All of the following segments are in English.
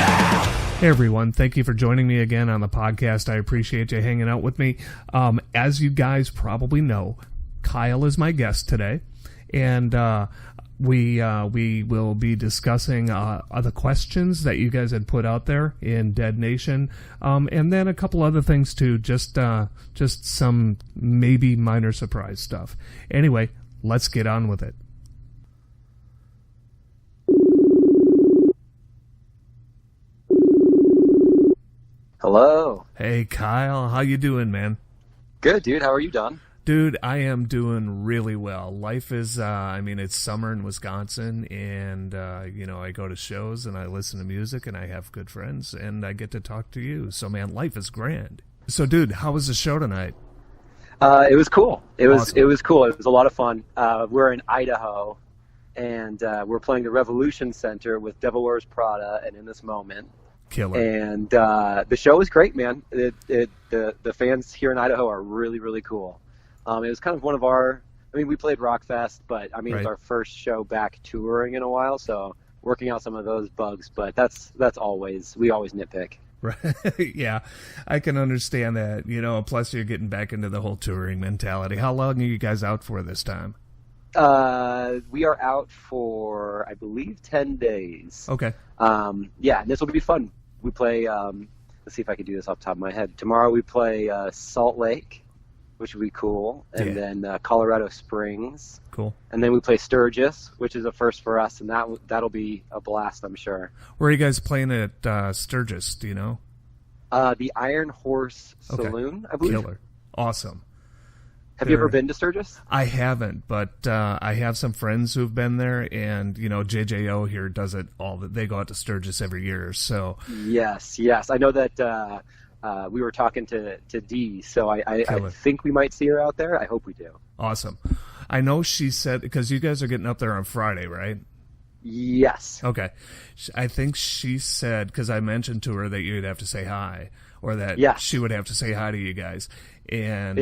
Hey everyone, thank you for joining me again on the podcast. I appreciate you hanging out with me. As you guys probably know, Kyle is my guest today, and we will be discussing other questions that you guys had put out there in Ded Nation, and then a couple other things too, just some maybe minor surprise stuff. Anyway, let's get on with it. Hello. Hey Kyle, how you doing, man? Good, dude. How are you, Don? Dude, I am doing really well. Life is, it's summer in Wisconsin, and, I go to shows, and I listen to music, and I have good friends, and I get to talk to you. So, man, life is grand. So, dude, how was the show tonight? It was cool. It was Awesome. It was cool. It was a lot of fun. We're in Idaho, and we're playing the Revolution Center with Devil Wears Prada and In This Moment. Killer. And the show was great, man. The fans here in Idaho are really, really cool. It was kind of one of our, we played Rockfest, but Right. It was our first show back touring in a while, so working out some of those bugs, but that's always, we always nitpick. Right. Yeah, I can understand that. Plus you're getting back into the whole touring mentality. How long are you guys out for this time? We are out for, I believe, 10 days. Okay. And this will be fun. We play, let's see if I can do this off the top of my head. Tomorrow we play Salt Lake, which will be cool, and then Colorado Springs. Cool. And then we play Sturgis, which is a first for us, and that'll be a blast, I'm sure. Where are you guys playing at Sturgis, do you know? The Iron Horse Saloon, I believe. Killer. Awesome. Have you ever been to Sturgis? I haven't, but I have some friends who've been there, and JJO here does it all. They go out to Sturgis every year, so Yes. I know that we were talking to Dee, so I think we might see her out there. I hope we do. Awesome. I know she said, because you guys are getting up there on Friday, right? Yes. Okay. I think she said, because I mentioned to her that you'd have to say hi, or that she would have to say hi to you guys, and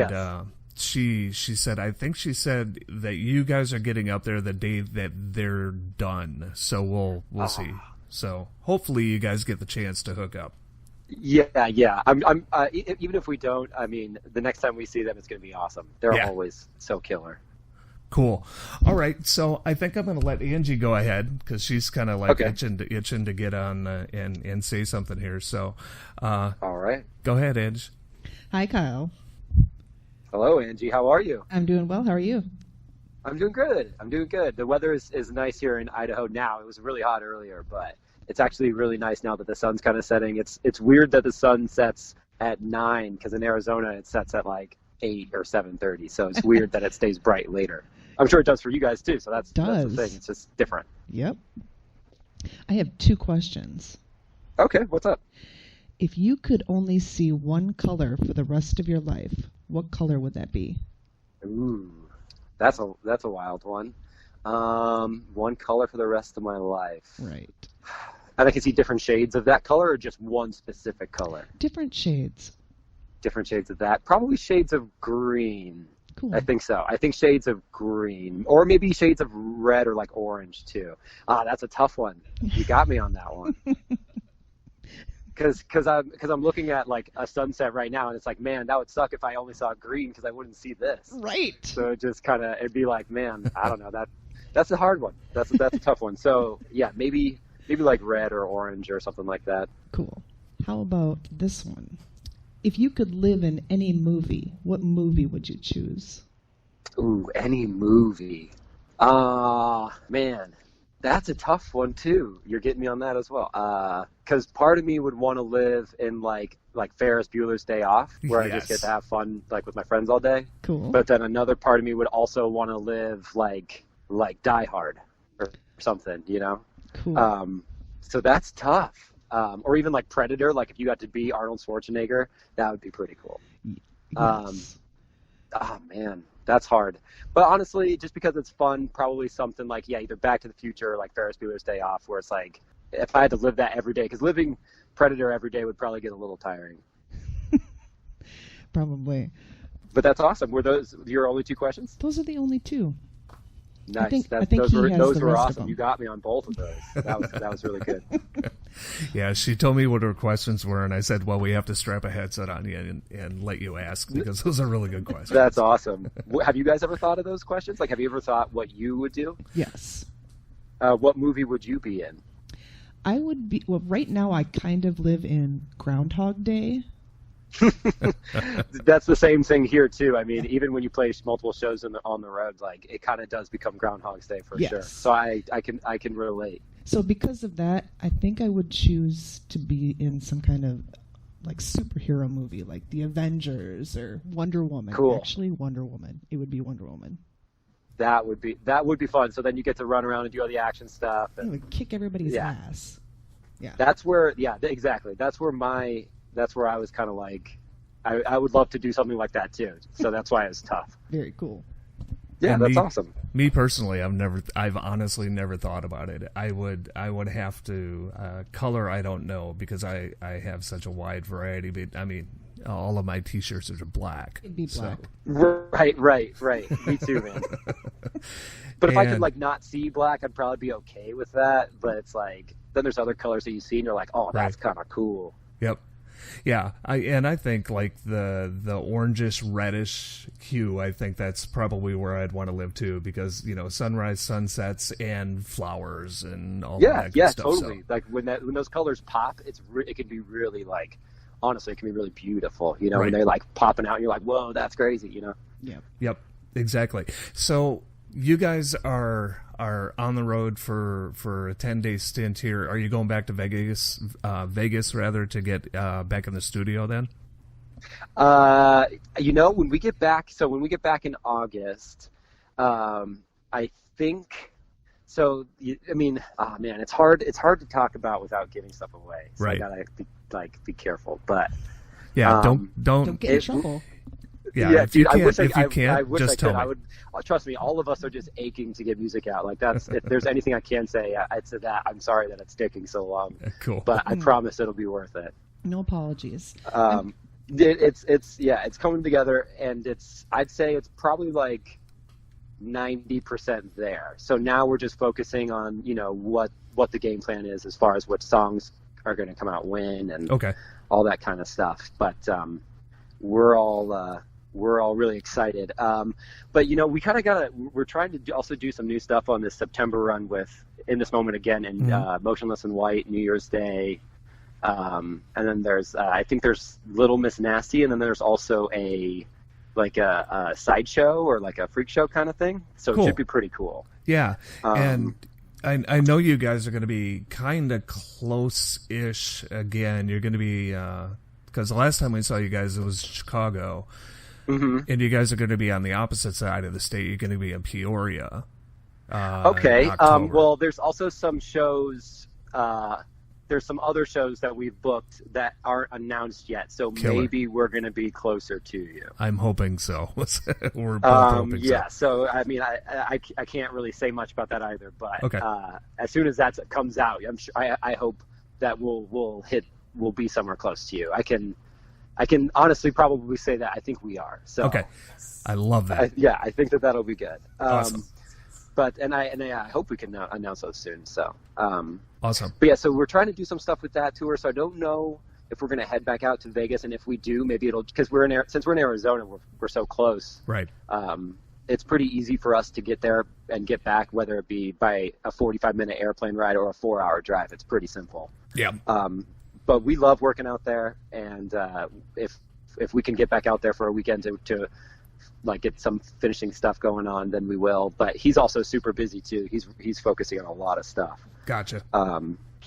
She said, I think she said that you guys are getting up there the day that they're done. So we'll see. So hopefully you guys get the chance to hook up. Yeah. I'm even if we don't, the next time we see them, it's going to be awesome. They're always so killer. Cool. All right. So I think I'm going to let Angie go ahead, because she's kind of like itching to get on and say something here. So, all right. Go ahead, Angie. Hi, Kyle. Hello, Angie. How are you? I'm doing well. How are you? I'm doing good. The weather is nice here in Idaho now. It was really hot earlier, but it's actually really nice now that the sun's kind of setting. It's weird that the sun sets at 9, because in Arizona it sets at like 8 or 7:30. So it's weird that it stays bright later. I'm sure it does for you guys too. So that's the thing. It's just different. Yep. I have 2 questions. Okay, what's up? If you could only see one color for the rest of your life, what color would that be? Ooh, that's a wild one. One color for the rest of my life. Right. And I can see different shades of that color, or just one specific color? Different shades. Different shades of that. Probably shades of green. Cool. I think so. I think shades of green, or maybe shades of red or like orange too. That's a tough one. You got me on that one. Because I'm looking at like a sunset right now, and it's like, man, that would suck if I only saw green, because I wouldn't see this. Right. So it'd be like, man, I don't know, that's a hard one. That's a tough one. So yeah, maybe like red or orange or something like that. Cool. How about this one? If you could live in any movie, what movie would you choose? Ooh, any movie. Man. That's a tough one too. You're getting me on that as well. Because part of me would want to live in like Ferris Bueller's Day Off, where I just get to have fun like with my friends all day. Cool. But then another part of me would also want to live like Die Hard or something, Cool. So that's tough. Or even like Predator. Like if you got to be Arnold Schwarzenegger, that would be pretty cool. Yes. Man. That's hard. But honestly, just because it's fun, probably something like, either Back to the Future or like Ferris Bueller's Day Off, where it's like, if I had to live that every day, because living Predator every day would probably get a little tiring. Probably. But that's awesome. Were those your only 2 questions? Those are the only 2. Nice. I think those he were has the rest awesome. of You got me on both of those. That was really good. Yeah, she told me what her questions were, and I said, well, we have to strap a headset on you and let you ask, because those are really good questions. That's awesome. Have you guys ever thought of those questions? Like, have you ever thought what you would do? Yes. What movie would you be in? I would be, well, right now I kind of live in Groundhog Day. That's the same thing here too. I mean, even when you play multiple shows on the road, like, it kind of does become Groundhog's Day for sure. So I can relate. So because of that, I think I would choose to be in some kind of like superhero movie, like The Avengers or Wonder Woman. Cool. Actually, Wonder Woman. It would be Wonder Woman. That would be fun. So then you get to run around and do all the action stuff. And, It would kick everybody's ass. Yeah. That's where, exactly. That's where I was kind of like, I would love to do something like that too. So that's why it's tough. Very cool. Yeah, And that's awesome. Me personally, I've honestly never thought about it. I would have to color. I don't know, because I have such a wide variety. But I mean, all of my T-shirts are black. It'd be black. Right. Me too, man. But if I could like not see black, I'd probably be okay with that. But it's like, then there's other colors that you see and you're like, oh, that's kind of cool. Yep. Yeah, I think like the orangish reddish hue, I think that's probably where I'd want to live too, because sunrise, sunsets, and flowers and all that good stuff. Totally. So. Like when those colors pop, it can be really, like, honestly, it can be really beautiful. Right. When they're like popping out, and you're like, whoa, that's crazy. Yep. Exactly. So you guys are on the road for a 10-day stint here. Are you going back to Vegas rather, to get back in the studio then? When we get back in August, I think so. I mean, oh man, it's hard to talk about without giving stuff away. So right. I gotta be careful, but yeah, don't get in trouble. Yeah, if you can't, I just tell me. I would. Trust me, all of us are just aching to get music out. Like, that's, if there's anything I can say, it's that I'm sorry that it's taking so long. Cool. But I promise it'll be worth it. No apologies. It's coming together, and I'd say it's probably like 90% there. So now we're just focusing on, what the game plan is as far as what songs are going to come out when, and all that kind of stuff. But we're all really excited. But we're trying to also do some new stuff on this September run with In This Moment Again and Motionless in White, New Year's Day. And then there's, I think there's Little Miss Nasty, and then there's also a sideshow or like a freak show kind of thing. So It should be pretty cool. Yeah. And I know you guys are going to be kind of close-ish again. You're going to be, because the last time we saw you guys, it was Chicago. Mm-hmm. And you guys are going to be on the opposite side of the state. You're going to be in Peoria. Well, there's also some shows. There's some other shows that we've booked that aren't announced yet. So maybe we're going to be closer to you. I'm hoping so. We're both hoping so. Yeah. So I mean, I can't really say much about that either. But as soon as that comes out, I'm sure. I hope that we'll be somewhere close to you. I can honestly probably say that I think we are. So I love that. I think that'll be good. Awesome. But I hope we can announce those soon. So awesome. But yeah, so we're trying to do some stuff with that tour. So I don't know if we're going to head back out to Vegas, and if we do, maybe it'll, because since we're in Arizona, we're so close. Right. It's pretty easy for us to get there and get back, whether it be by a 45-minute airplane ride or a 4-hour drive. It's pretty simple. Yeah. But we love working out there, and if we can get back out there for a weekend to like get some finishing stuff going on, then we will. But he's also super busy too. He's focusing on a lot of stuff. Gotcha.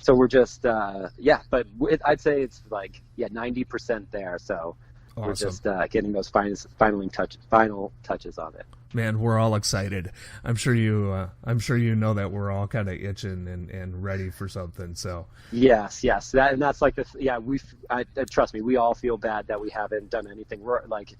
So we're just but I'd say it's like 90% there. So awesome. We're just getting those final touches on it. Man, we're all excited. I'm sure you know that we're all kind of itching and ready for something. So yes, that's like trust me, we all feel bad that we haven't done anything. We're like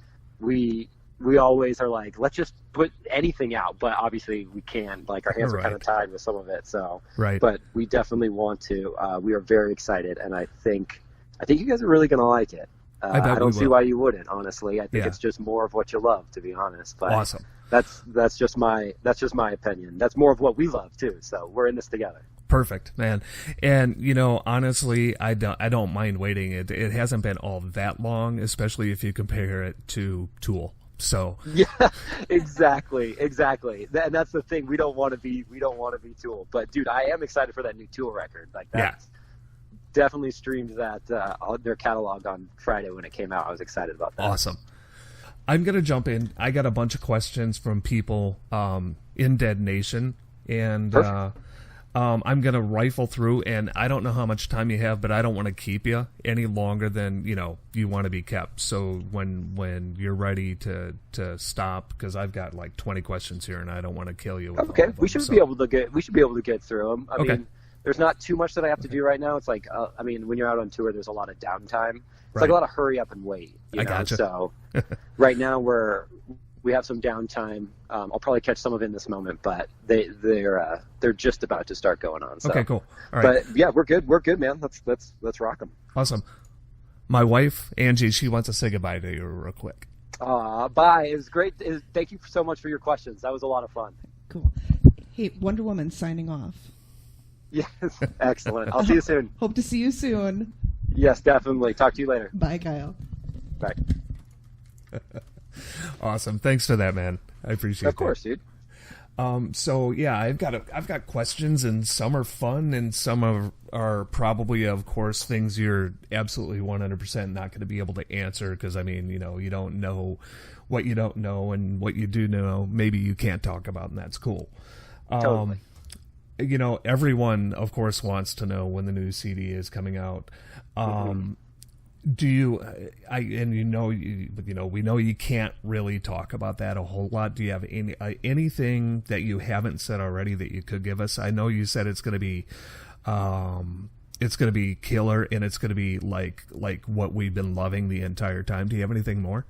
we always are like, let's just put anything out, but obviously we can't. Like, our hands are kind of tied with some of it. So but we definitely want to. We are very excited, and I think you guys are really gonna like it. I don't see why you wouldn't. Honestly, I think it's just more of what you love, to be honest. But awesome. That's just my opinion. That's more of what we love too. So we're in this together. Perfect, man. And honestly, I don't mind waiting. It hasn't been all that long, especially if you compare it to Tool. So yeah, exactly. And that's the thing. We don't want to be Tool. But dude, I am excited for that new Tool record. Like that. Definitely streamed that their catalog on Friday when it came out. I was excited about that. Awesome. I'm gonna jump in. I got a bunch of questions from people in Ded Nation, and I'm gonna rifle through. And I don't know how much time you have, but I don't want to keep you any longer than you want to be kept. So when you're ready to stop, because I've got like 20 questions here, and I don't want to kill you. With okay, all of them, we should be able to get through them. I mean, there's not too much that I have to do right now. It's like, when you're out on tour, there's a lot of downtime. It's like a lot of hurry up and wait. I gotcha. So right now we have some downtime. I'll probably catch some of it in this moment, but they're just about to start going on. So. Okay, cool. All right. But yeah, we're good. We're good, man. Let's rock them. Awesome. My wife Angie, she wants to say goodbye to you real quick. Bye. It was great. Thank you so much for your questions. That was a lot of fun. Cool. Hey, Wonder Woman signing off. Yes, excellent. I'll see you soon. Hope to see you soon. Yes, definitely. Talk to you later. Bye, Kyle. Bye. Awesome. Thanks for that, man. I appreciate it. Of course, dude. So yeah, I've got questions, and some are fun, and some are probably, of course, things you're absolutely 100% not going to be able to answer, because you don't know what you don't know, and what you do know, maybe you can't talk about, and that's cool. Totally. Everyone, of course, wants to know when the new CD is coming out. Do you? We know you can't really talk about that a whole lot. Do you have anything that you haven't said already that you could give us? I know you said it's going to be killer, and it's going to be like what we've been loving the entire time. Do you have anything more?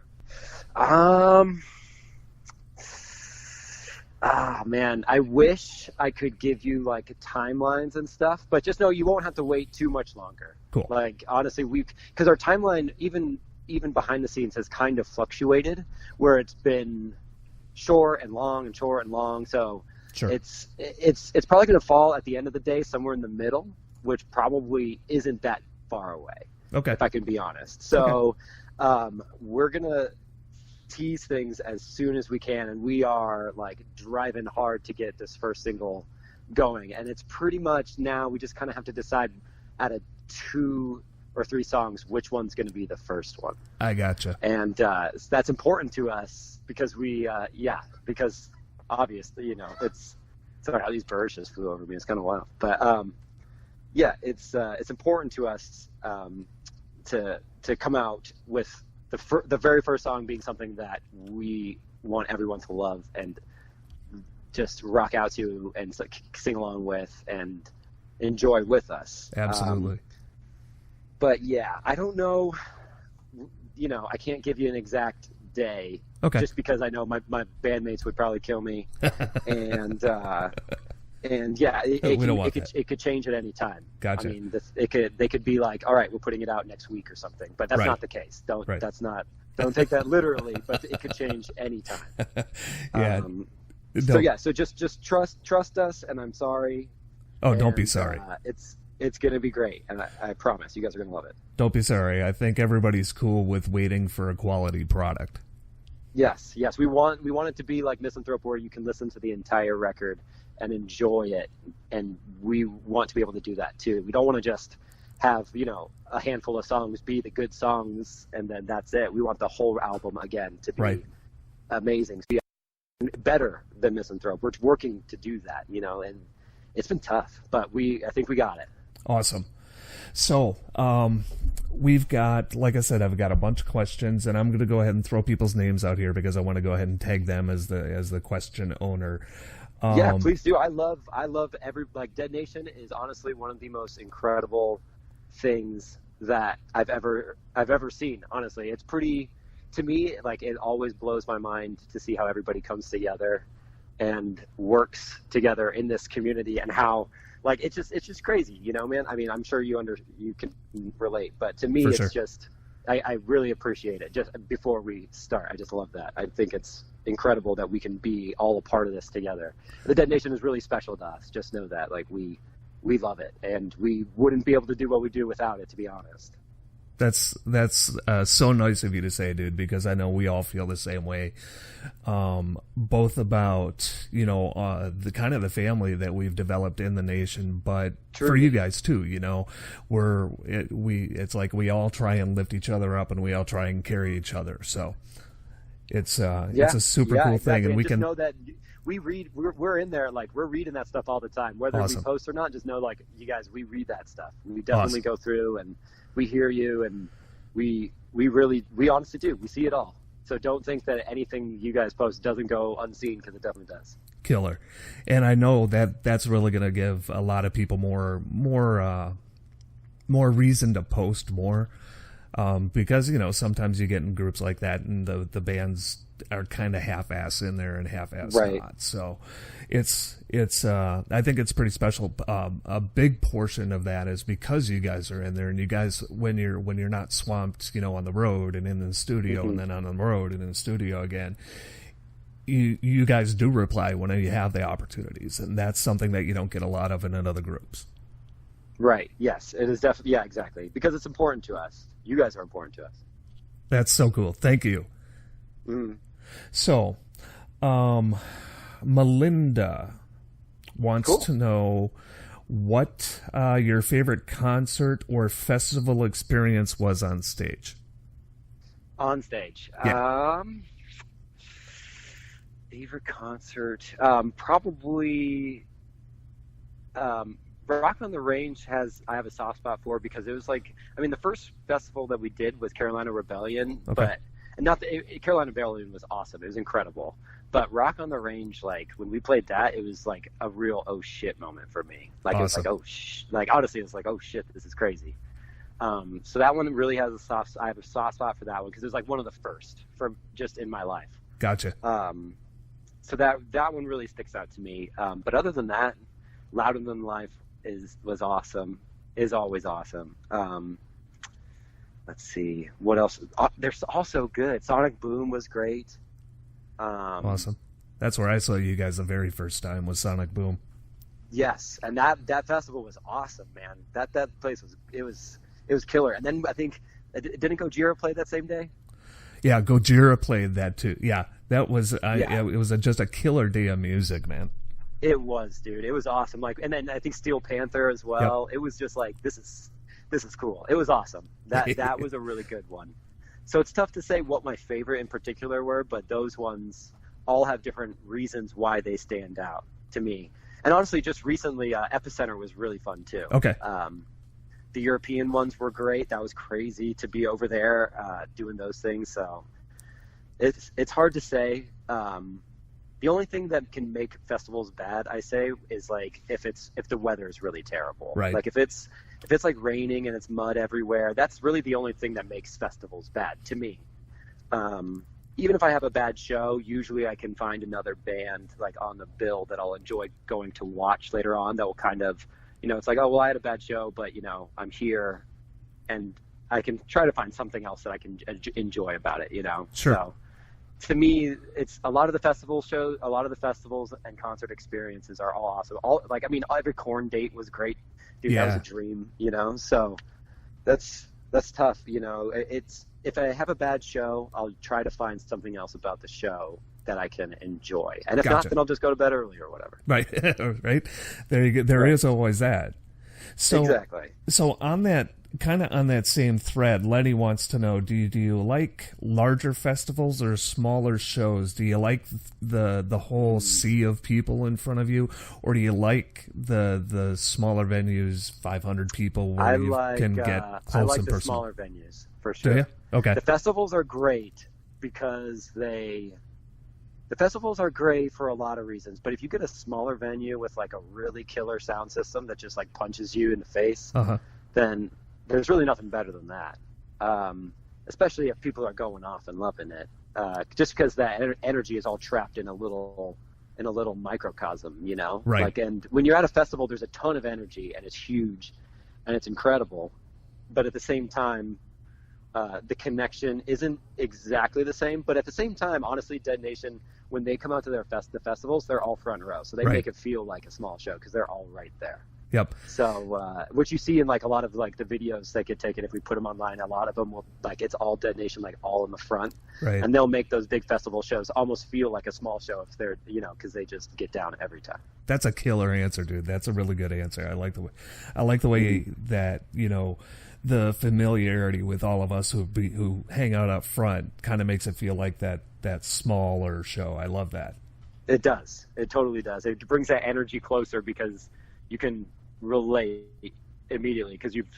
Man, I wish I could give you like timelines and stuff, but just know you won't have to wait too much longer. Cool. Like honestly, because our timeline even behind the scenes has kind of fluctuated, where it's been short and long and short and long. So sure. It's probably going to fall at the end of the day somewhere in the middle, which probably isn't that far away. Okay. If I can be honest. So we're gonna tease things as soon as we can, and we are like driving hard to get this first single going, and it's pretty much now we just kind of have to decide out of 2 or 3 songs which one's going to be the first one. I gotcha. And that's important to us because because obviously it's sorry how these birds just flew over me, it's kind of wild, but it's important to us to come out with the very first song being something that we want everyone to love and just rock out to and sing along with and enjoy with us. Absolutely. But yeah, I don't know. I can't give you an exact day. Okay. Just because I know my bandmates would probably kill me, and yeah, it could change at any time. Gotcha. I mean, they could be like, all right, we're putting it out next week or something, but that's not the case. Don't take that literally, but it could change any time. Yeah. So just trust us, and I'm sorry. Oh, don't be sorry. It's gonna be great, and I promise you guys are gonna love it. Don't be sorry. I think everybody's cool with waiting for a quality product. Yes, we want it to be like Misanthrope, where you can listen to the entire record and enjoy it, and we want to be able to do that too. We don't want to just have a handful of songs be the good songs and then that's it. We want the whole album again to be amazing, to be better than Misanthrope. We're working to do that, and it's been tough, but I think we got it. Awesome. So we've got, like I said, I've got a bunch of questions, and I'm going to go ahead and throw people's names out here because I want to go ahead and tag them as the question owner. Yeah, please do. I love Ded Nation is honestly one of the most incredible things that I've ever seen. Honestly, it's pretty, to me, like it always blows my mind to see how everybody comes together and works together in this community, and how like it's just crazy, man. I mean, I'm sure you can relate, but to me, it's just I really appreciate it. Just before we start, I just love that. I think it's incredible that we can be all a part of this together. The Ded Nation is really special to us. Just know that, like, we we love it, and we wouldn't be able to do what we do without it, to be honest. That's so nice of you to say, dude, because I know we all feel the same way, both about, you know, the kind of the family that we've developed in the nation, but True. for you guys too, you know, it's like we all try and lift each other up, and we all try and carry each other. So it's a super cool exactly. thing, and we just can know that we read. We're in there, like, we're reading that stuff all the time, whether Awesome. we post or not. Just know, like, you guys, we read that stuff. We definitely go through, and we hear you, and we honestly do. We see it all. So don't think that anything you guys post doesn't go unseen, because it definitely does. Killer. And I know that that's really going to give a lot of people more reason to post more, because, you know, sometimes you get in groups like that and the bands are kind of half-ass in there and half-ass Right. not. So it's I think it's pretty special. A big portion of that is because you guys are in there, and you guys, when you're not swamped, you know, on the road and in the studio, Mm-hmm. and then on the road and in the studio again, you guys do reply when you have the opportunities, and that's something that you don't get a lot of in other groups. Right. Yes, it is definitely. Yeah, exactly. Because it's important to us. You guys are important to us. That's so cool. Thank you. Mm. So, Melinda wants Cool. to know what your favorite concert or festival experience was on stage. On stage. Yeah. Favorite concert. Probably Rock on the Range I have a soft spot for, because it was like, I mean, the first festival that we did was Carolina Rebellion, Okay. Carolina Rebellion was awesome. It was incredible. But Rock on the Range, like, when we played that, it was like a real oh shit moment for me. Like, Awesome. it was like, like, honestly, it was like, oh shit, this is crazy. So that one really has I have a soft spot for that one, because it was like one of the first from just in my life. Gotcha. So that one really sticks out to me. But other than that, Louder Than Life was awesome, is always awesome. Let's see, what else? They're also good. Sonic Boom was great. Awesome. That's where I saw you guys the very first time, was Sonic Boom. Yes, and that festival was awesome, man. That place was killer. And then I think, didn't Gojira play that same day? Yeah, Gojira played that too. Yeah, that was Yeah. it was just a killer day of music, man. It was, dude. It was awesome. Like, and then I think Steel Panther as well. Yep. It was just like, this is cool. It was awesome. That was a really good one. So it's tough to say what my favorite in particular were, but those ones all have different reasons why they stand out to me. And honestly, just recently, Epicenter was really fun too. Okay. The European ones were great. That was crazy to be over there doing those things. So it's hard to say. The only thing that can make festivals bad, I say, is like if the weather is really terrible. Right. Like if it's like raining and it's mud everywhere, that's really the only thing that makes festivals bad to me. Even if I have a bad show, usually I can find another band like on the bill that I'll enjoy going to watch later on. That will kind of, you know, it's like, oh well, I had a bad show, but you know, I'm here, and I can try to find something else that I can enjoy about it. You know. Sure. So, to me, it's a lot of the festivals and concert experiences are all awesome. Every Korn date was great, dude. Yeah. That was a dream, you know. So that's tough, you know. It's if I have a bad show, I'll try to find something else about the show that I can enjoy, and if not, then I'll just go to bed early or whatever. Right, right. There you go. There is always that. So exactly. So on that same thread, Lenny wants to know: Do you like larger festivals or smaller shows? Do you like the whole sea of people in front of you, or do you like the smaller venues, 500 people, where you can get close I like and the personal? smaller venues for sure. Do you? Okay. The festivals are great because the festivals are great for a lot of reasons. But if you get a smaller venue with like a really killer sound system that just like punches you in the face, then there's really nothing better than that. Especially if people are going off and loving it. Just because that energy is all trapped in a little microcosm, you know? Right. Like, and when you're at a festival, there's a ton of energy and it's huge and it's incredible. But at the same time, the connection isn't exactly the same. But at the same time, honestly, Ded Nation, when they come out to the festivals, they're all front row. So they make it feel like a small show because they're all right there. Yep. So, which you see in like a lot of like the videos that get taken, if we put them online, a lot of them will like, it's all Ded Nation, like all in the front. Right. And they'll make those big festival shows almost feel like a small show if they're, you know, because they just get down every time. That's a killer answer, dude. That's a really good answer. I like the way that, you know, the familiarity with all of us who hang out up front kind of makes it feel like that smaller show. I love that. It does. It totally does. It brings that energy closer because you can relate immediately because you've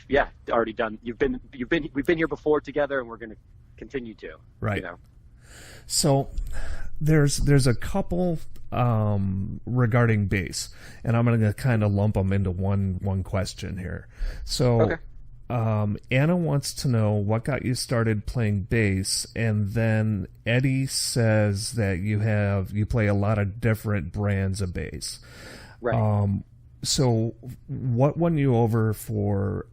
already done. We've been here before together, and we're going to continue to. Right. You know? So there's a couple regarding bass, and I'm going to kind of lump them into one question here. So. Okay. Anna wants to know what got you started playing bass, and then Eddie says that you play a lot of different brands of bass. Right. So what won you over for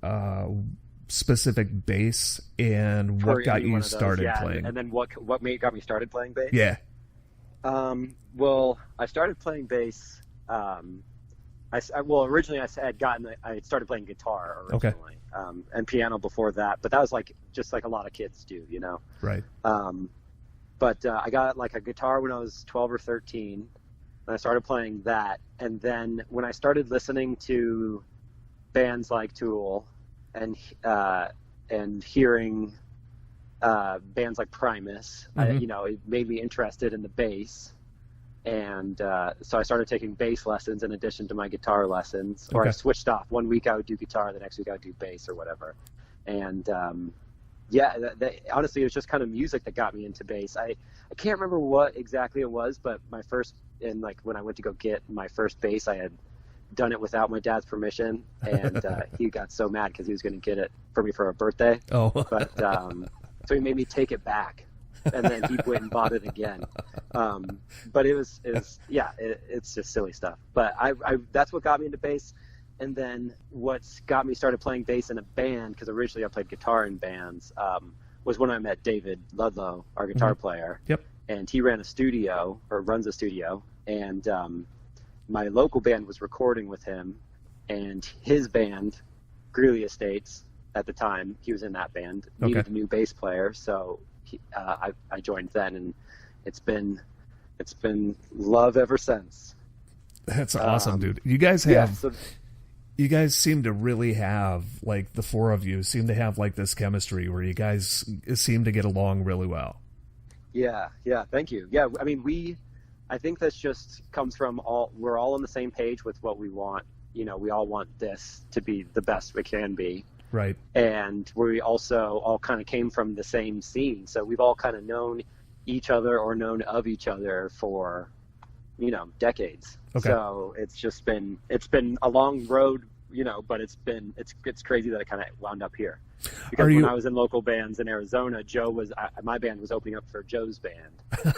specific bass, and what got you started playing? And then what got me started playing bass? Yeah. Well, I started playing bass. Originally I started playing guitar originally, and piano before that, but that was like just like a lot of kids do, you know. Right. But I got like a guitar when I was 12 or 13, and I started playing that. And then when I started listening to bands like Tool and hearing bands like Primus, it made me interested in the bass. And so I started taking bass lessons in addition to my guitar lessons, or I switched off. 1 week I would do guitar, the next week I would do bass or whatever. And honestly, it was just kind of music that got me into bass. I can't remember what exactly it was, but when I went to go get my first bass, I had done it without my dad's permission, and he got so mad because he was going to get it for me for a birthday. Oh, but so he made me take it back. And then he went and bought it again. But it's just silly stuff. But I that's what got me into bass. And then what's got me started playing bass in a band, because originally I played guitar in bands, was when I met David Ludlow, our guitar player. Yep. And he runs a studio, and my local band was recording with him, and his band, Greeley Estates, at the time, he was in that band, needed a new bass player, so I joined then, and it's been love ever since. That's awesome, dude. You guys you guys seem to really have, like, the four of you seem to have like this chemistry where you guys seem to get along really well. Yeah, thank you. Yeah, I mean, I think this just comes from we're all on the same page with what we want. You know, we all want this to be the best it can be. Right. And we also all kind of came from the same scene. So we've all kind of known each other or known of each other for, decades. Okay. So it's been a long road, but it's crazy that I kind of wound up here. Because when I was in local bands in Arizona, my band was opening up for Joe's band.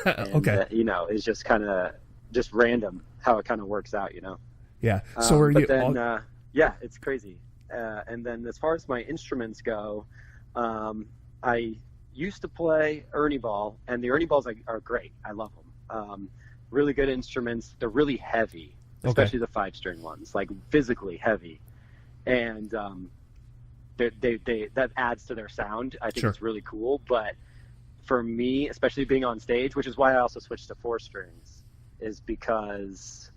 And, it's just kind of just random how it kind of works out, Yeah. So it's crazy. And then as far as my instruments go, I used to play Ernie Ball, and the Ernie Balls are great. I love them. Really good instruments. They're really heavy, especially the 5-string ones, like physically heavy. And that adds to their sound. I think it's really cool. But for me, especially being on stage, which is why I also switched to 4 strings, is because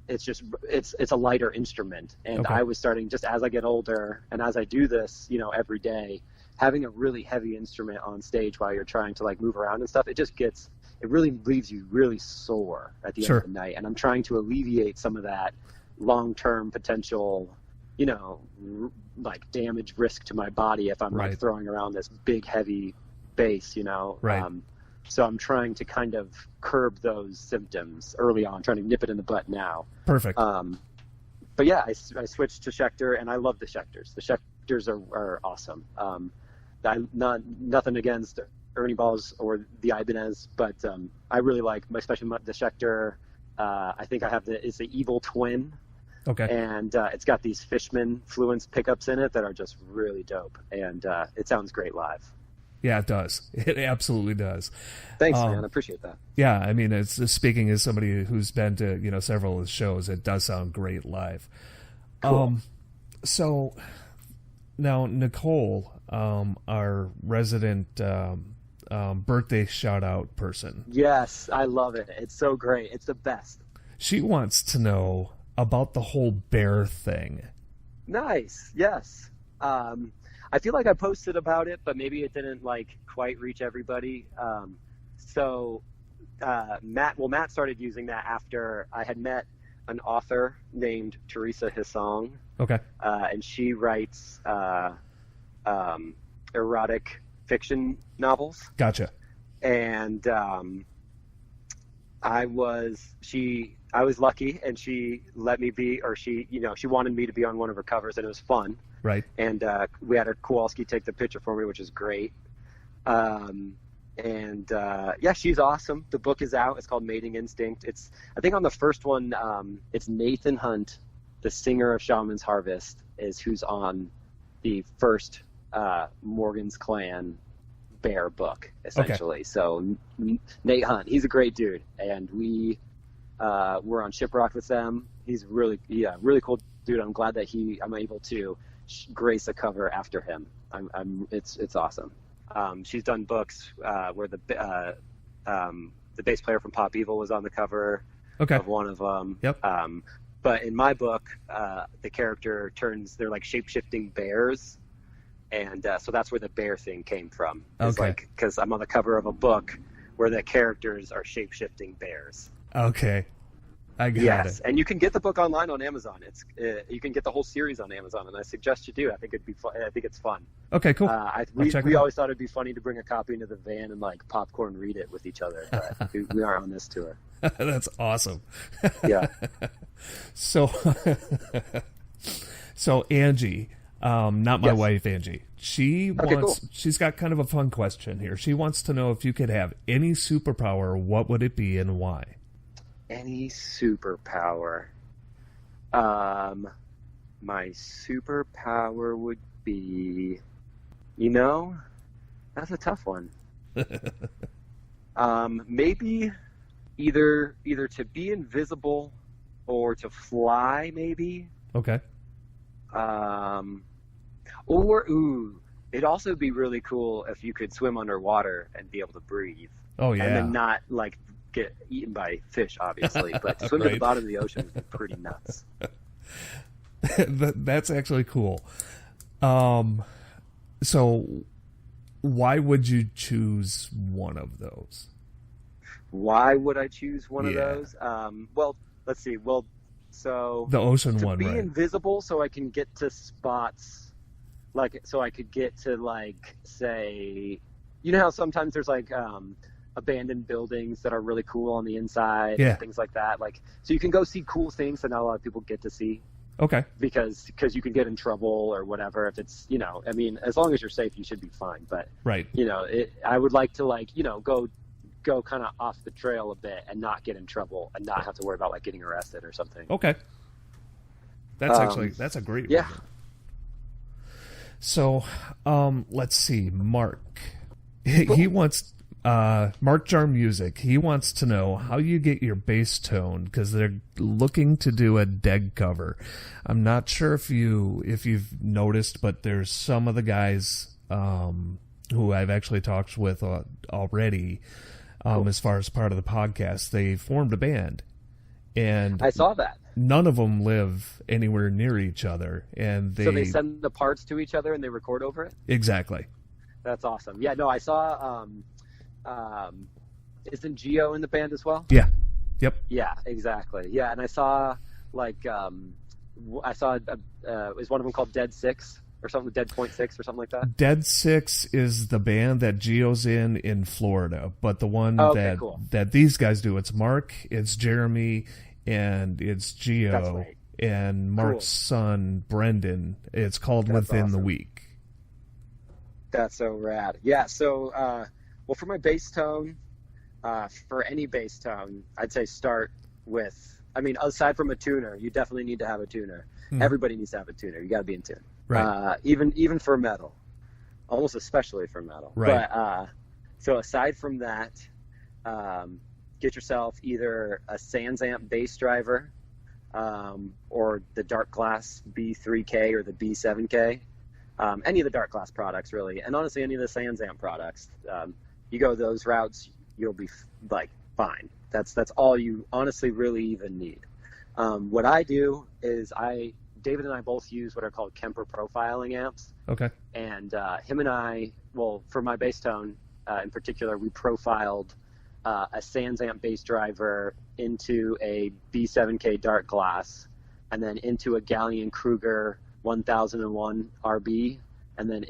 it's a lighter instrument, and I was starting, just as I get older and as I do this every day, having a really heavy instrument on stage while you're trying to like move around and stuff, it really leaves you really sore at the end of the night. And I'm trying to alleviate some of that long-term potential like damage risk to my body if I'm like throwing around this big heavy bass, Right. So I'm trying to kind of curb those symptoms early on, trying to nip it in the butt now. Perfect. But yeah, I switched to Schecter, and I love the Schecters. The Schecters are awesome. Nothing against Ernie Balls or the Ibanez, but I really like, especially the Schecter. I think I have it's the Evil Twin. Okay. And it's got these Fishman Fluence pickups in it that are just really dope, and it sounds great live. Yeah, it does. It absolutely does. Thanks, man. I appreciate that. Yeah, I mean, it's speaking as somebody who's been to several of the shows, it does sound great live. Cool. So now Nicole, our resident birthday shout out person. Yes, I love it. It's so great. It's the best. She wants to know about the whole bear thing. Nice. Yes. I feel like I posted about it, but maybe it didn't quite reach everybody. Matt started using that after I had met an author named Teresa Hissong. Okay. And she writes erotic fiction novels. Gotcha. And I was lucky, and she let me be, or she wanted me to be on one of her covers, and it was fun. Right. And we had a Koelsch take the picture for me, which is great. She's awesome. The book is out. It's called Mating Instinct. I think on the first one, it's Nathan Hunt, the singer of Shaman's Harvest, is who's on the first Morgan's Clan bear book, essentially. Okay. So Nate Hunt, he's a great dude, and we were on Shiprock with them. He's really cool dude. I'm glad that I'm able to grace a cover after him. It's awesome. She's done books where the bass player from Pop Evil was on the cover of one of them. Yep. But in my book, the character they're like shape-shifting bears, and so that's where the bear thing came from. It's because I'm on the cover of a book where the characters are shape-shifting bears. Okay. I got it. And you can get the book online on Amazon. You can get the whole series on Amazon, and I suggest you do. I think it'd be fun. I think it's fun. Okay, cool. We always thought it'd be funny to bring a copy into the van and popcorn read it with each other. But we are on this tour. That's awesome. Yeah. So Angie, not my wife Angie. She's got kind of a fun question here. She wants to know if you could have any superpower, what would it be and why? Any superpower. My superpower would be, that's a tough one. Maybe either to be invisible or to fly, maybe. Okay. It'd also be really cool if you could swim underwater and be able to breathe. Oh yeah. And then not get eaten by fish, obviously, but to swim at the bottom of the ocean would be pretty nuts. That's actually cool. So why would you choose one of those? Why would I choose one of those? Well, let's see. Well, so the ocean one, to be right? invisible, so I can get to spots, so I could get to say, how sometimes there's abandoned buildings that are really cool on the inside, and things like that. So you can go see cool things that not a lot of people get to see. Okay. Because you can get in trouble or whatever if it's, as long as you're safe, you should be fine. But right. I would like to go kind of off the trail a bit and not get in trouble and not have to worry about getting arrested or something. Okay. That's a great reason. So, let's see, Mark. He wants Mark Jar Music. He wants to know how you get your bass tone because they're looking to do a Ded cover. I'm not sure if you've noticed, but there's some of the guys who I've actually talked with already. Cool. As far as part of the podcast, they formed a band, and I saw that. None of them live anywhere near each other, and so they send the parts to each other and they record over it. Exactly. That's awesome. Yeah, no, I saw. Isn't Gio in the band as well? Yeah. Yep. Yeah, exactly. Yeah, and I saw is one of them called Ded 6 or something, Ded Point 6 or something like that? Ded 6 is the band that Gio's in Florida, but the one that these guys do, it's Mark, it's Jeremy, and it's Gio. That's right. And Mark's son, Brendan. It's called Within the Week. That's so rad. Yeah, so, well, for my bass tone, for any bass tone, I'd say start with, aside from a tuner, you definitely need to have a tuner. Everybody needs to have a tuner. You got to be in tune. Right. Even for metal. almost especially for metal. Right. But so aside from that, get yourself either a SansAmp bass driver, or the Dark Glass B3K or the B7K. Any of the Dark Glass products, really, and honestly, any of the SansAmp products. You go those routes, you'll be like fine. That's all you honestly really even need. What I do is David and I both use what are called Kemper profiling amps. Okay. And him and I, well, for my bass tone in particular, we profiled a SansAmp bass driver into a B7K Dark Glass, and then into a Gallion Kruger 1001 RB, and then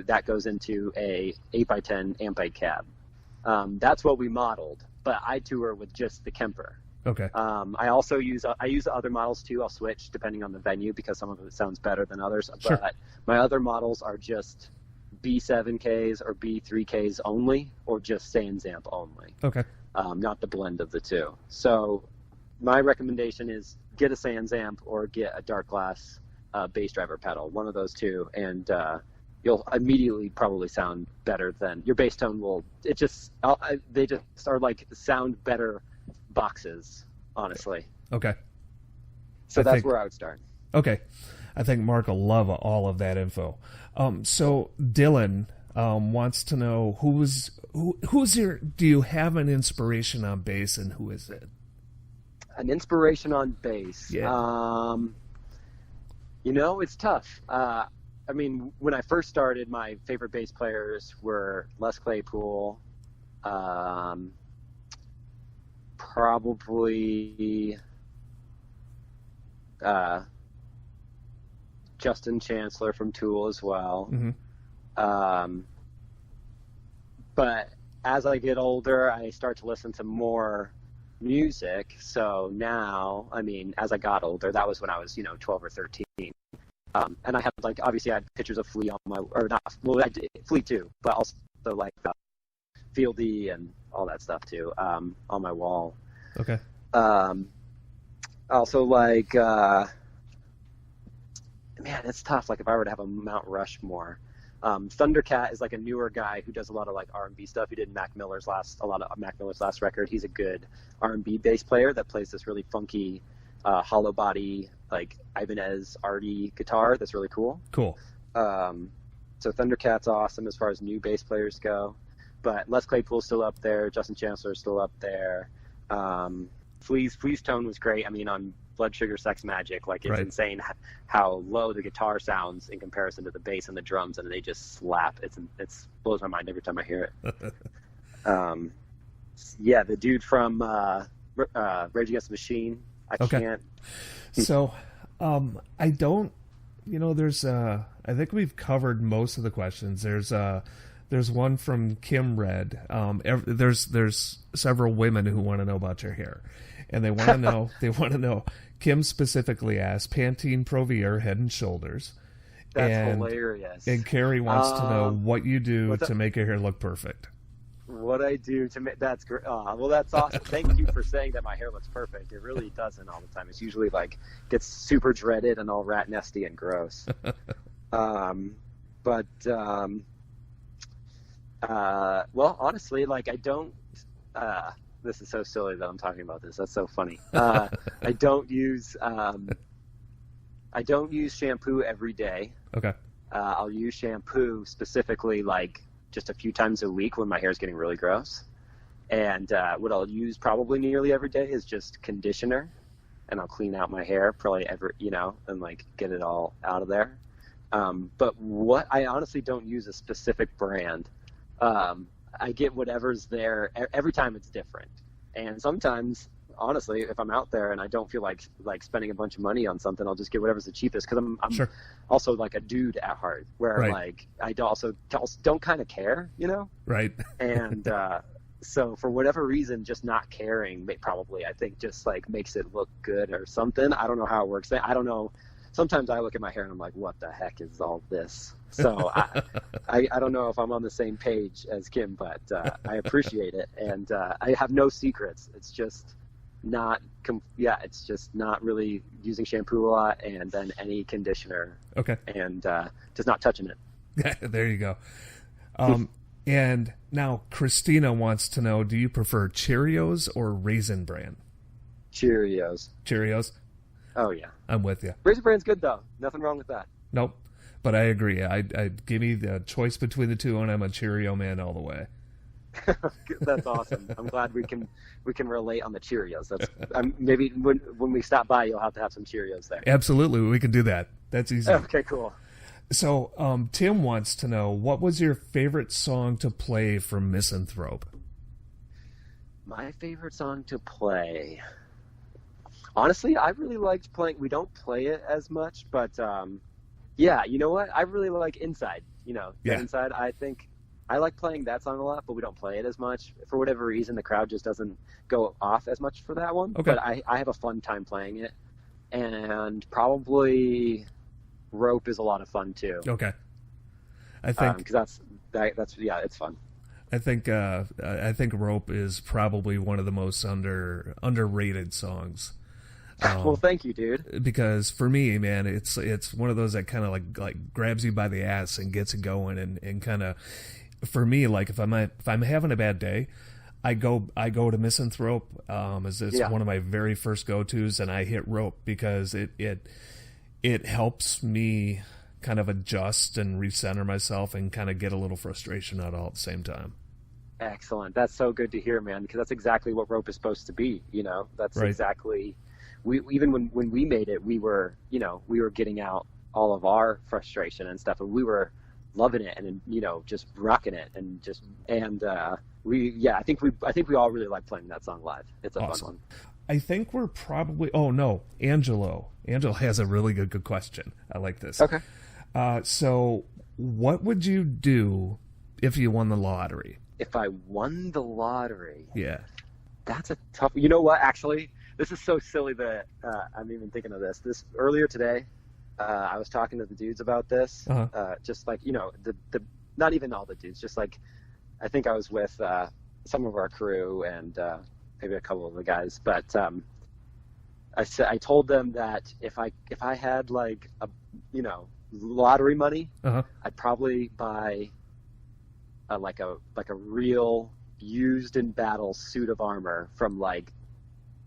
that goes into a 8x10 Ampite cab. That's what we modeled, but I tour with just the Kemper. Okay. I also use other models too. I'll switch depending on the venue because some of it sounds better than others. Sure. But my other models are just B7Ks or B3Ks only, or just SansAmp only. Okay. Not the blend of the two. So my recommendation is get a SansAmp or get a Dark Glass bass driver pedal, one of those two, and you'll immediately probably sound better than your bass tone will. They just are like sound better boxes, honestly. Okay. So that's where I would start. Okay. I think Mark will love all of that info. So Dylan wants to know who's your, do you have an inspiration on bass, and who is it? An inspiration on bass. Yeah. It's tough. I mean, when I first started, my favorite bass players were Les Claypool, probably Justin Chancellor from Tool as well. Mm-hmm. But as I get older, I start to listen to more music. So now, I mean, as I got older, that was when I was, 12 or 13. And I had, obviously I had pictures of Flea on my, or not, well, I did Flea too, but also Fieldy and all that stuff too, on my wall. Okay. Also man, it's tough. If I were to have a Mount Rushmore, Thundercat is a newer guy who does a lot of R&B stuff. He did a lot of Mac Miller's last record. He's a good R&B bass player that plays this really funky, hollow body, Ibanez Artie guitar. That's really cool. Cool. So Thundercat's awesome as far as new bass players go, but Les Claypool's still up there. Justin Chancellor's still up there. Flea's tone was great. I mean, on Blood Sugar Sex Magic, it's right. insane how low the guitar sounds in comparison to the bass and the drums, and they just slap. It blows my mind every time I hear it. Yeah, the dude from Rage Against the Machine. I can't. So, I don't. There's. I think we've covered most of the questions. There's one from Kim Red. There's several women who want to know about your hair, and they want to know. They want to know. Kim specifically asked Pantene Pro V Head and Shoulders. That's hilarious. And Carrie wants to know what you do to make your hair look perfect. What I do to make that's great. Well, that's awesome. Thank you for saying that my hair looks perfect. It really doesn't all the time. It's usually gets super dreaded and all rat nesty and gross. Well, honestly, I don't. This is so silly that I'm talking about this. That's so funny. I don't use shampoo every day. Okay. I'll use shampoo specifically just a few times a week when my hair is getting really gross. And what I'll use probably nearly every day is just conditioner, and I'll clean out my hair probably and get it all out of there. But what I honestly don't use a specific brand. I get whatever's there. Every time it's different. And sometimes, honestly, if I'm out there and I don't feel like spending a bunch of money on something, I'll just get whatever's the cheapest, because I'm sure. Also a dude at heart, where right. I also don't kind of care, Right. And so for whatever reason, just not caring probably, I think, just makes it look good or something. I don't know how it works. I don't know. Sometimes I look at my hair and I'm like, what the heck is all this? So I don't know if I'm on the same page as Kim, but I appreciate it. And I have no secrets. It's just it's just not really using shampoo a lot, and then any conditioner. Okay. And just not touching it. There you go. And now Christina wants to know, do you prefer Cheerios or Raisin Bran? Cheerios. Cheerios? Oh, yeah. I'm with you. Raisin Bran's good, though. Nothing wrong with that. Nope. But I agree. I give me the choice between the two, and I'm a Cheerio man all the way. That's awesome. I'm glad we can relate on the Cheerios. That's maybe when we stop by, you'll have to have some Cheerios there. Absolutely, we can do that. That's easy. Okay, cool. So, Tim wants to know, what was your favorite song to play from Misanthrope? My favorite song to play. Honestly, I really liked playing. We don't play it as much, but yeah, you know what? I really like Inside. Inside. I think I like playing that song a lot, but we don't play it as much. For whatever reason, the crowd just doesn't go off as much for that one. Okay. But I have a fun time playing it, and probably Rope is a lot of fun too. Okay. I think because that's yeah, it's fun. I think Rope is probably one of the most underrated songs. Well, thank you, dude. Because for me, man, it's one of those that kind of like grabs you by the ass and gets it going, and kind of, for me, like if I'm having a bad day, I go to Misanthrope, as it's one of my very first go-tos, and I hit Rope because it helps me kind of adjust and recenter myself and kind of get a little frustration out all at the same time. Excellent. That's so good to hear, man, because that's exactly what Rope is supposed to be. That's right. Exactly. We even when we made it, we were getting out all of our frustration and stuff, and we were loving it and just rocking it I think we all really like playing that song live. It's a awesome. fun one. I think we're probably. Oh no, Angelo has a really good question. I like this. Okay. So what would you do if you won the lottery? If I won the lottery, yeah, that's a tough. You know what? Actually, this is so silly that I'm even thinking of this. This earlier today, I was talking to the dudes about this. Just like the not even all the dudes. Just like I think I was with some of our crew and maybe a couple of the guys. But I told them that if I had like a lottery money, I'd probably buy like a real used in battle suit of armor from like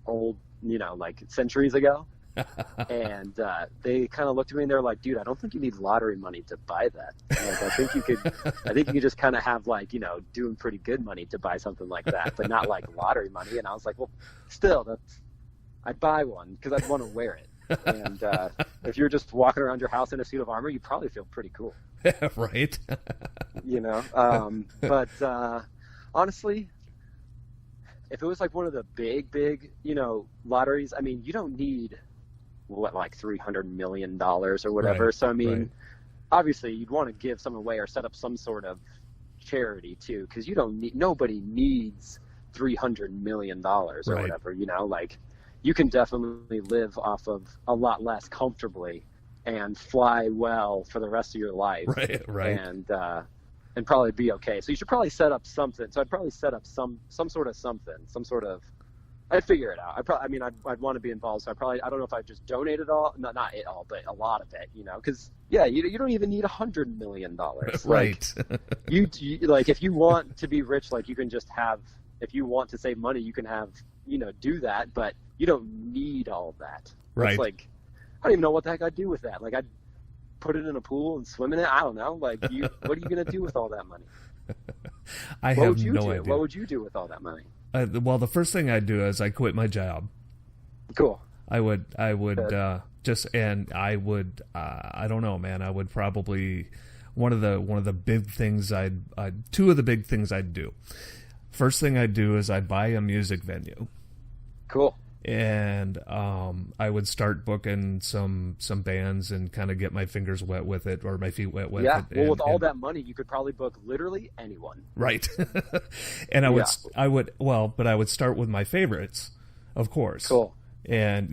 old, like centuries ago. And they kind of looked at me and they're like, dude, I don't think you need lottery money to buy that. Like, I think you could just kind of have like, doing pretty good money to buy something like that, but not like lottery money. And I was like, well, still, I'd buy one because I'd want to wear it. And if you're just walking around your house in a suit of armor, you probably feel pretty cool. Right. But honestly, if it was like one of the big, lotteries, I mean, you don't need like $300 million or whatever. Right, so I mean, right. Obviously you'd want to give some away or set up some sort of charity too, because nobody needs $300 million or right. whatever, like you can definitely live off of a lot less comfortably and fly well for the rest of your life. Right. And probably be okay. So you should probably set up something. So I'd probably set up some sort of something, I'd figure it out. I'd want to be involved. So I don't know if I'd just donate it all, not it all, but a lot of it, because you don't even need $100 million. Right. Like, you like, if you want to be rich, like you can just have, if you want to save money, you can have, do that, but you don't need all of that. Right. It's like, I don't even know what the heck I'd do with that. Like I'd put it in a pool and swim in it. I don't know. Like what are you going to do with all that money? I have no idea. What would you do with all that money? Well, the first thing I'd do is I quit my job. Cool. I would I don't know, man. I would probably one of the big things two of the big things I'd do. First thing I'd do is I'd buy a music venue. Cool. And I would start booking some bands and kind of get my fingers wet with it, or my feet wet with it. Yeah, well, with all that money, you could probably book literally anyone. Right. And I would start with my favorites, of course. Cool. And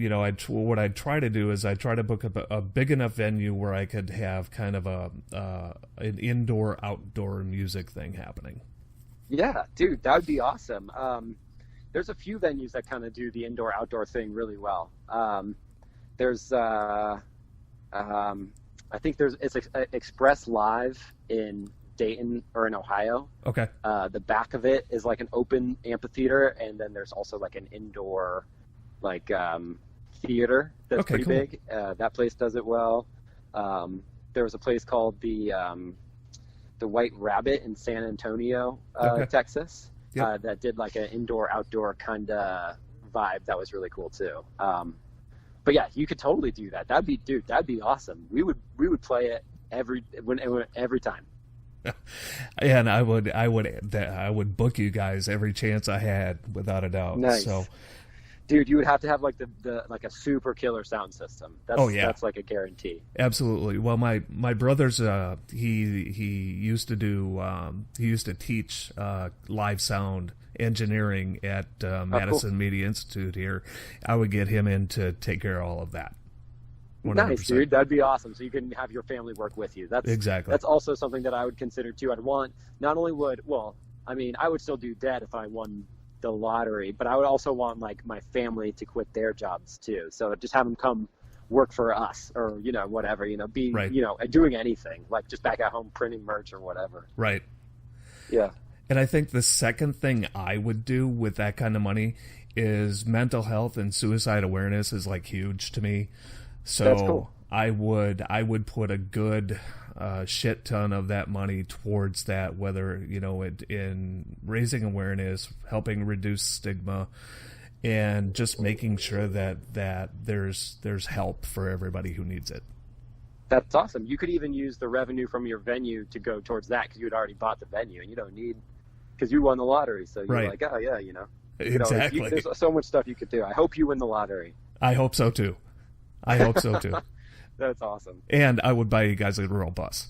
what I'd try to do is I'd try to book a big enough venue where I could have kind of an indoor outdoor music thing happening. Yeah, dude, that would be awesome. There's a few venues that kind of do the indoor-outdoor thing really well. There's I think it's Express Live in Dayton or in Ohio. Okay. The back of it is like an open amphitheater, and then there's also like an indoor like theater that's pretty cool. big. That place does it well. There was a place called the White Rabbit in San Antonio, Texas, that did like an indoor-outdoor kind of vibe. That was really cool too. But yeah, you could totally do that. That'd be awesome. We would play it every time. And I would book you guys every chance I had, without a doubt. Nice. So, dude, you would have to have like the like a super killer sound system. That's like a guarantee. Absolutely. Well, my brother's he used to teach live sound engineering at Madison cool. Media Institute here. I would get him in to take care of all of that. 100%. Nice, dude. That'd be awesome. So you can have your family work with you. Exactly. That's also something that I would consider too. I would still do Ded if I won the lottery, but I would also want like my family to quit their jobs too. So just have them come work for us, or whatever, be right. Doing anything, like just back at home printing merch or whatever. Right. Yeah. And I think the second thing I would do with that kind of money is mental health and suicide awareness is like huge to me. So that's cool. I would put a good shit ton of that money towards that, whether in raising awareness, helping reduce stigma, and just making sure that there's help for everybody who needs it. That's awesome. You could even use the revenue from your venue to go towards that, because you had already bought the venue, and you don't need, because you won the lottery. So you're right. like, oh yeah, exactly. There's so much stuff you could do. I hope you win the lottery. I hope so too. That's awesome. And I would buy you guys a real bus.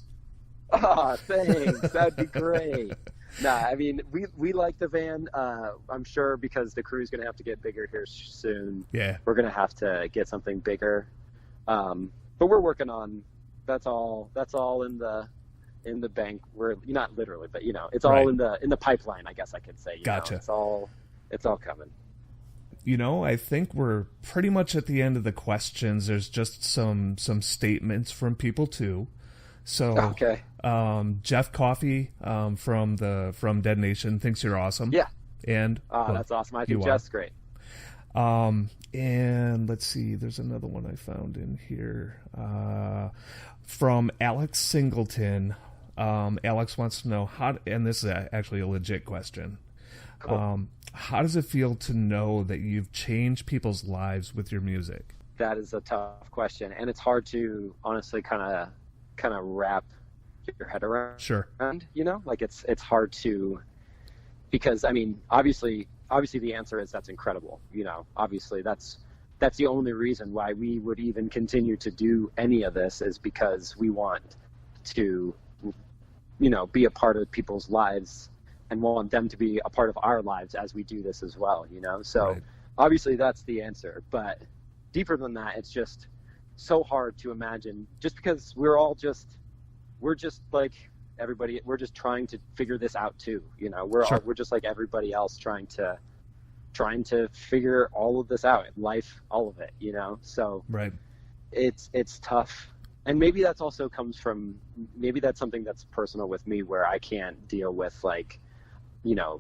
Ah, thanks. That'd be great. Nah, I mean, we like the van. I'm sure because the crew's going to have to get bigger here soon. Yeah. We're going to have to get something bigger. But we're working on, that's all in the bank. We're not literally, but it's all right. in the pipeline, I guess I could say. Gotcha. It's all coming. I think we're pretty much at the end of the questions. There's just some statements from people too. So, okay. Jeff Coffey from Ded Nation thinks you're awesome. Yeah. And that's awesome. I think Jeff's great. And let's see. There's another one I found in here from Alex Singleton. Alex wants to know how, and this is actually a legit question. Cool. How does it feel to know that you've changed people's lives with your music? That is a tough question, and it's hard to honestly kind of wrap your head around. Sure. Like it's hard to, because I mean, obviously the answer is that's incredible. Obviously that's the only reason why we would even continue to do any of this, is because we want to, be a part of people's lives and want them to be a part of our lives as we do this as well, So right. Obviously that's the answer, but deeper than that, it's just so hard to imagine, just because we're just like everybody. We're just trying to figure this out too. We're just like everybody else trying to figure all of this out, life, all of it, So right. It's tough. And maybe that's also maybe that's something that's personal with me, where I can't deal with like,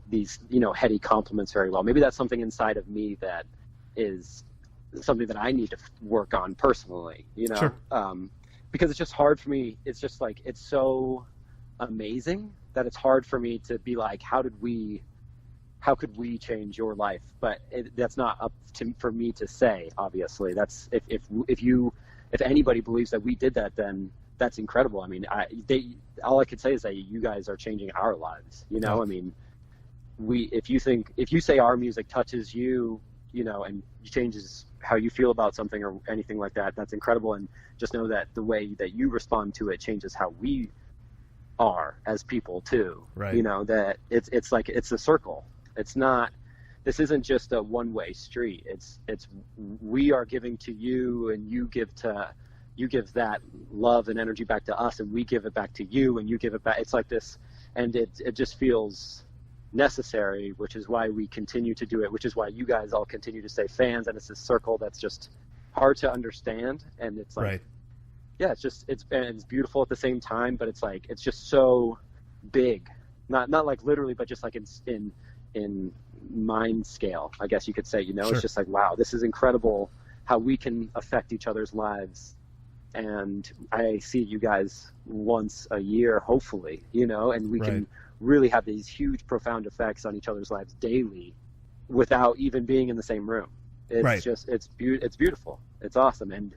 these, heady compliments very well. Maybe that's something inside of me that is something that I need to work on personally, Sure. Because it's just hard for me. It's just like, it's so amazing that it's hard for me to be like, how could we change your life? But that's not up for me to say, obviously. That's if anybody believes that we did that, then that's incredible. I mean, all I could say is that you guys are changing our lives. Yeah. I mean, if you say our music touches you, and changes how you feel about something or anything like that, that's incredible. And just know that the way that you respond to it changes how we are as people too. Right. That it's like, it's a circle. This isn't just a one-way street. It's we are giving to you, and you give that love and energy back to us, and we give it back to you, and you give it back. It's like this, and it just feels necessary, which is why we continue to do it, which is why you guys all continue to stay fans, and it's this circle that's just hard to understand, and it's like, right. yeah, it's beautiful at the same time, but it's like, it's just so big, not like literally, but just like in mind scale, I guess you could say, Sure. It's just like, wow, this is incredible how we can affect each other's lives. And I see you guys once a year, hopefully, and we can really have these huge, profound effects on each other's lives daily without even being in the same room. It's just, it's beautiful. It's awesome. And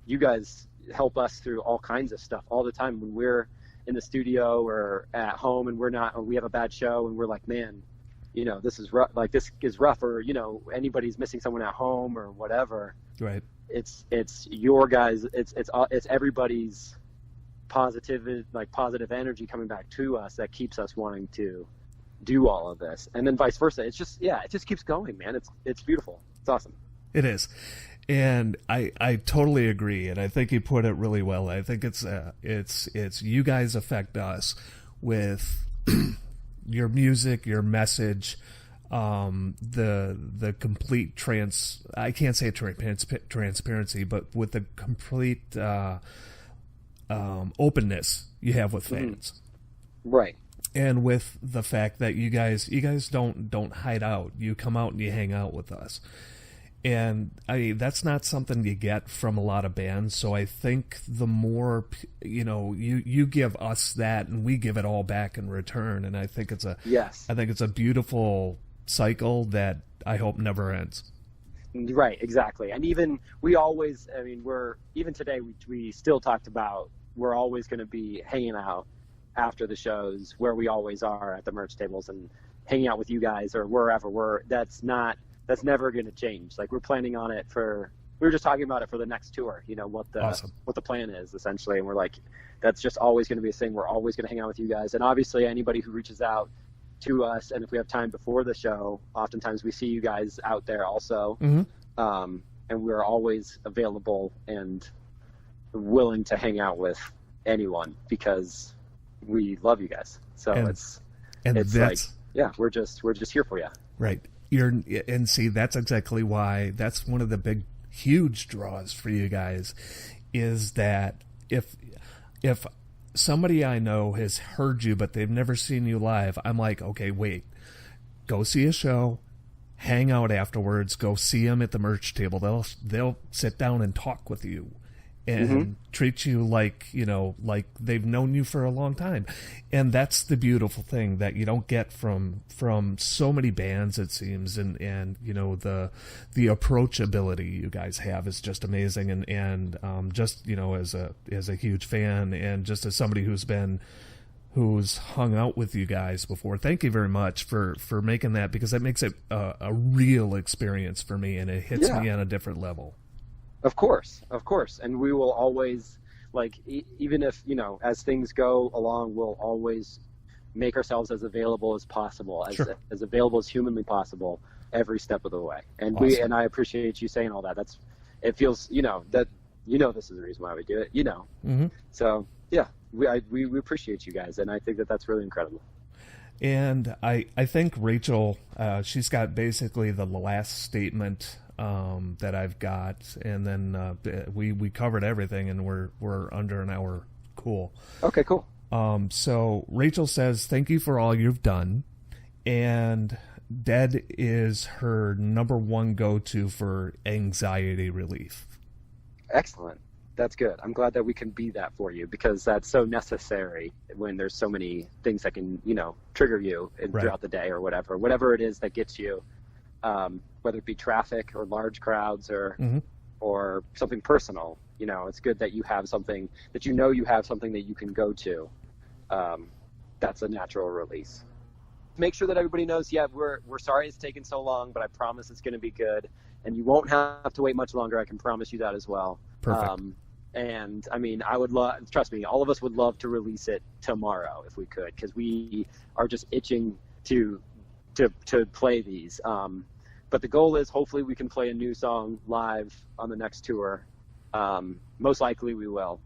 you guys help us through all kinds of stuff all the time when we're in the studio or at home and we have a bad show and we're like, man, this is rough, like this is rough, or, anybody's missing someone at home or whatever. Right. It's your guys, it's everybody's positive energy coming back to us that keeps us wanting to do all of this. And then vice versa. It just keeps going, man. It's beautiful. It's awesome. It is. And I totally agree, and I think you put it really well. I think it's you guys affect us with your music, your message, the complete I can't say transparency, but with the complete openness you have with fans. Right. And with the fact that you guys don't hide out. You come out and you hang out with us. And that's not something you get from a lot of bands. So I think the more, you give us that and we give it all back in return. And I think it's a beautiful cycle that I hope never ends. Right. Exactly. And even even today we still talked about, we're always going to be hanging out after the shows where we always are at the merch tables and hanging out with you guys or wherever that's never going to change. Like, we're planning on it we were just talking about it for the next tour, what the plan is essentially. And we're like, that's just always going to be a thing. We're always going to hang out with you guys. And obviously anybody who reaches out to us, and if we have time before the show, oftentimes we see you guys out there also. Mm-hmm. And we're always available and willing to hang out with anyone because we love you guys. So it's like, yeah, we're just here for you. Right. And see, that's exactly why, that's one of the big, huge draws for you guys, is that if somebody I know has heard you but they've never seen you live, I'm like, okay, wait, go see a show, hang out afterwards, go see them at the merch table. They'll sit down and talk with you and treat you like they've known you for a long time. And that's the beautiful thing that you don't get from so many bands, it seems. And the approachability you guys have is just amazing. And just, as a huge fan and just as somebody who's hung out with you guys before, thank you very much for making that, because that makes it a real experience for me, and it hits me on a different level. Of course. And we will always, even if, as things go along, we'll always make ourselves as available as possible, as available as humanly possible every step of the way. And awesome. And I appreciate you saying all that. It feels, that, this is the reason why we do it, Mm-hmm. So, yeah, we appreciate you guys. And I think that that's really incredible. And I think Rachel, she's got basically the last statement that I've got, and then we covered everything, and we're under an hour. Cool. Okay, cool. So Rachel says, thank you for all you've done, and Ded is her number one go-to for anxiety relief. Excellent. That's good. I'm glad that we can be that for you, because that's so necessary when there's so many things that can, trigger you throughout the day or whatever it is that gets you, whether it be traffic or large crowds or something personal. It's good that you have something that you have something that you can go to. That's a natural release. Make sure that everybody knows, we're sorry it's taken so long, but I promise it's going to be good, and you won't have to wait much longer. I can promise you that as well. Perfect. And I would trust me, all of us would love to release it tomorrow if we could, because we are just itching to play these. But the goal is, hopefully we can play a new song live on the next tour. Most likely we will.